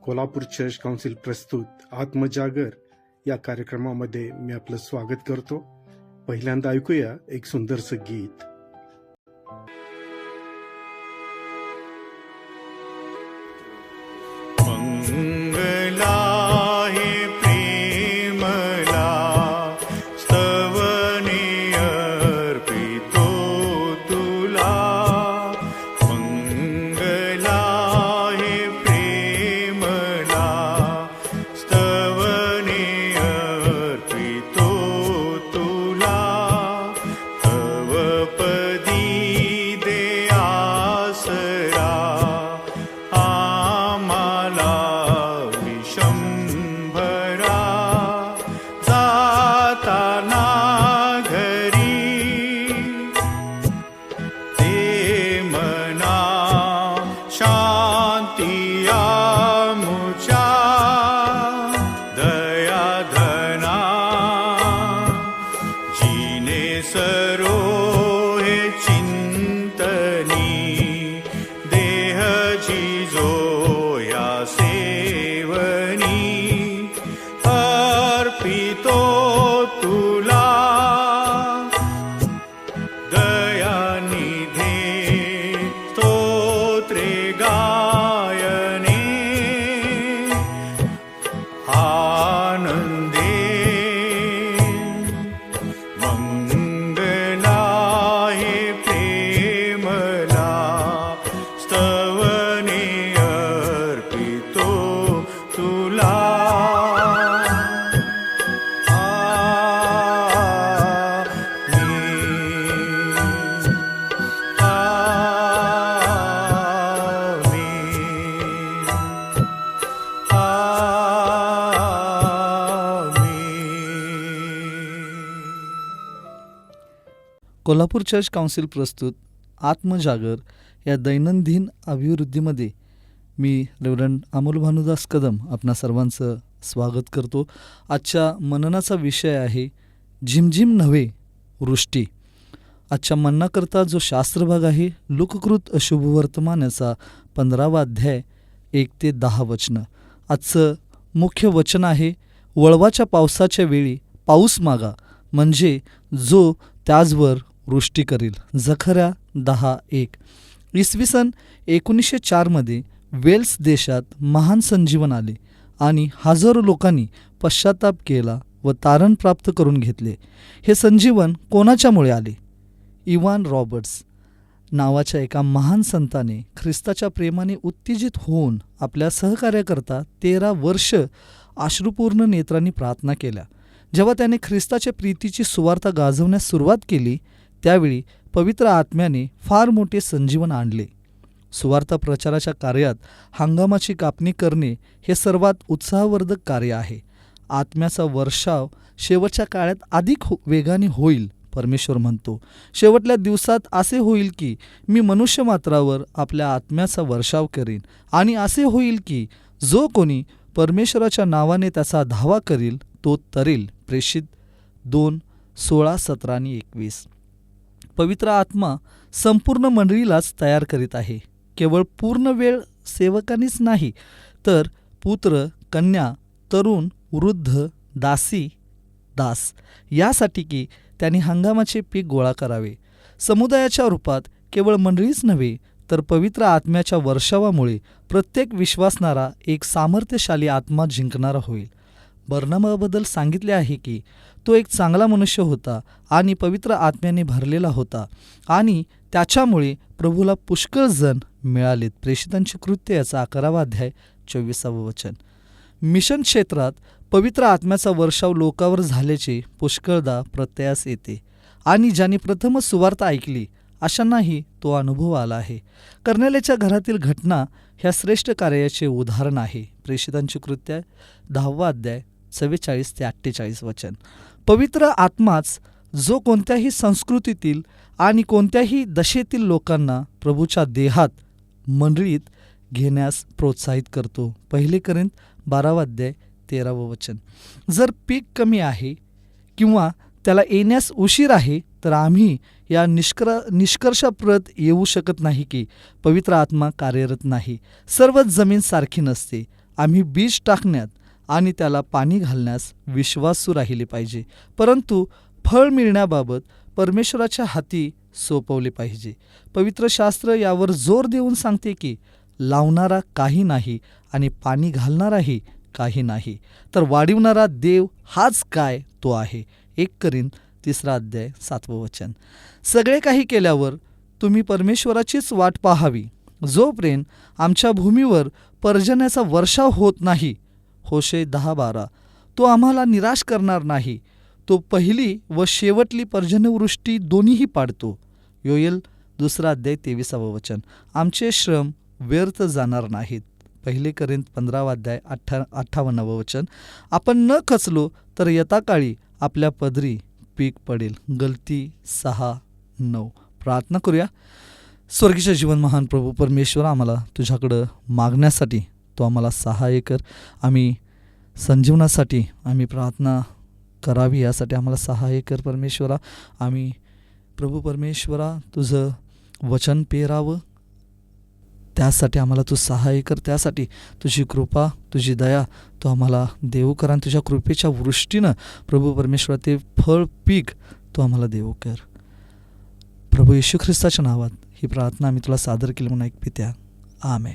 Kolhapur church council प्रस्तुत आत्मजागर या कार्यक्रमामध्ये मी आपलं स्वागत करतो. पहिल्यांदा ऐकूया एक सुंदरसं गीत. मंगला हे प्रेमला स्तवने अर्पितो तुला. मंगला हे प्रेमला स्तवने अर्पितो तुला. तव पदी दे आसरा आम्हाला विशंभरा. जाताना घरी ते मना शांती आमुच्या. दया धना जिने सरो हे चिंतनी. देह जिजो या सेवनी अर्पितो तुला. दयानिधे स्तोत्रे गायने आनंदे. मंगला हे प्रेमला स्तवने अर्पितो तुला. कोल्हापूर चर्च काउन्सिल प्रस्तुत आत्मजागर या दैनंदिन अभिवृद्धीमध्ये मी रेव्हरंड अमोल भानुदास कदम आपणा सर्वांचं स्वागत करतो. आजच्या मननाचा विषय आहे झिमझिम नव्हे वृष्टी. आजच्या मननाकरता जो शास्त्रभाग आहे लोककृत शुभवर्तमान याचा 15वा अध्याय 1 ते 10 वचनं. आजचं मुख्य वचन आहे वळवाच्या पावसाच्या वेळी पाऊस मागा म्हणजे जो त्याचवर वृष्टी करील. जखर्या 10:1. इसवी सन 1904 वेल्स देशात महान संजीवन आले आणि हजारो लोकांनी पश्चाताप केला व तारण प्राप्त करून घेतले. हे संजीवन कोणाच्यामुळे आले? इवान रॉबर्ट्स नावाच्या एका महान संताने ख्रिस्ताच्या प्रेमाने उत्तेजित होऊन आपल्या सहकार्याकरता 13 वर्ष अश्रुपूर्ण नेत्रांनी प्रार्थना केल्या. जेव्हा त्याने ख्रिस्ताच्या प्रीतीची सुवार्ता गाजवण्यास सुरुवात केली त्यावेळी पवित्र आत्म्याने फार मोठे संजीवन आणले. सुवार्ता प्रचाराच्या कार्यात हंगामाची कापणी करणे हे सर्वात उत्साहवर्धक कार्य आहे. आत्म्याचा वर्षाव शेवटच्या काळात अधिक वेगाने होईल परमेश्वर म्हणतो. शेवटल्या दिवसात असे होईल की मी मनुष्यमात्रावर आपल्या आत्म्याचा वर्षाव करीन आणि असे होईल की जो कोणी परमेश्वराच्या नावाने त्याचा धावा करील तो तरेल. प्रेषित 2:16-17-21. पवित्र आत्मा संपूर्ण मंडळीलाच तयार करीत आहे. केवळ पूर्ण वेळ सेवकांनीच नाही तर पुत्र, कन्या, तरुण, वृद्ध, दासी, दास यासाठी की त्यांनी हंगामाचे पीक गोळा करावे. समुदायाच्या रूपात केवळ मंडळीच नव्हे तर पवित्र आत्म्याच्या वर्षावामुळे प्रत्येक विश्वासणारा एक सामर्थ्यशाली आत्मा जिंकणारा होईल. बर्नबाबद्दल सांगितले आहे की तो एक चांगला मनुष्य होता आणि पवित्र आत्म्याने भरलेला होता आणि त्याच्यामुळे प्रभूला पुष्कळ जण मिळालेत. प्रेषितांची कृत्य याचा 11वा अध्याय 24वे वचन. मिशन क्षेत्रात पवित्र आत्म्याचा वर्षाव लोकांवर झाल्याचे पुष्कळदा प्रत्ययास येते आणि ज्यांनी प्रथमच सुवार्ता ऐकली अशांनाही तो अनुभव आला आहे. कर्नेलेच्या घरातील घटना ह्या श्रेष्ठ कार्याचे उदाहरण आहे. प्रेषितांची कृत्य 10वा अध्याय 44 ते 48 वचन. पवित्र आत्माच जो कोणत्याही संस्कृतीतील आणि कोणत्याही दशेतील लोकांना प्रभूच्या देहात मंडळीत घेण्यास प्रोत्साहित करतो. 1 कोरिंथ 12वा अध्याय 13वे वचन. जर पीक कमी आहे किंवा त्याला येण्यास उशीर आहे तर आम्ही या निष्कर्षाप्रत येऊ शकत नाही की पवित्र आत्मा कार्यरत नाही. सर्वच जमीन सारखी नसते आम्ही बीज टाकण्यात आणि त्याला पाणी घालण्यास विश्वासू राहिले पाहिजे, परंतु फळ मिळण्याबाबत परमेश्वराच्या हाती सोपवले पाहिजे. पवित्र शास्त्र यावर जोर देऊन सांगते की लावणारा काही नाही आणि पाणी घालणाराही काही नाही, तर वाढविणारा देव हाच काय तो आहे. 1 कोरिंथ 3 अध्याय 7 वचन. सगळे काही केल्यावर तुम्ही परमेश्वराचीच वाट पाहावी. जोपर्यंत आमच्या भूमीवर पर्जन्याचा वर्षाव होत नाही, होशे 10:12, तो आम्हाला निराश करणार नाही. तो पहिली व शेवटली पर्जन्यवृष्टी दोन्हीही पाडतो. योएल 2 अध्याय 23 वचन. आमचे श्रम व्यर्थ जाणार नाहीत. 1 कोरिंथ 15 अध्याय 58 वचन. आपण न खचलो तर यथाकाळी आपल्या पदरी पीक पडेल. गलती 6:9. प्रार्थना करूया. स्वर्गीय जीवन महान प्रभू परमेश्वर, आम्हाला तुझ्याकडं मागण्यासाठी तो आम्हाला सहाय्य कर. आम्ही संजीवनासाठी आम्ही प्रार्थना करावी यासाठी आम्हाला सहाय्य कर परमेश्वरा. आम्ही प्रभू परमेश्वरा तुझं वचन पेरावं त्यासाठी आम्हाला तू सहाय्य कर. त्यासाठी तुझी कृपा तुझी दया तो आम्हाला देऊ कर आणि तुझ्या कृपेच्या वृष्टीनं प्रभू परमेश्वरा ते फळ पीक तो आम्हाला देऊ कर. प्रभू येशू ख्रिस्ताच्या नावात ही प्रार्थना आम्ही तुला सादर केली म्हणून ऐक पित्या. आमेन.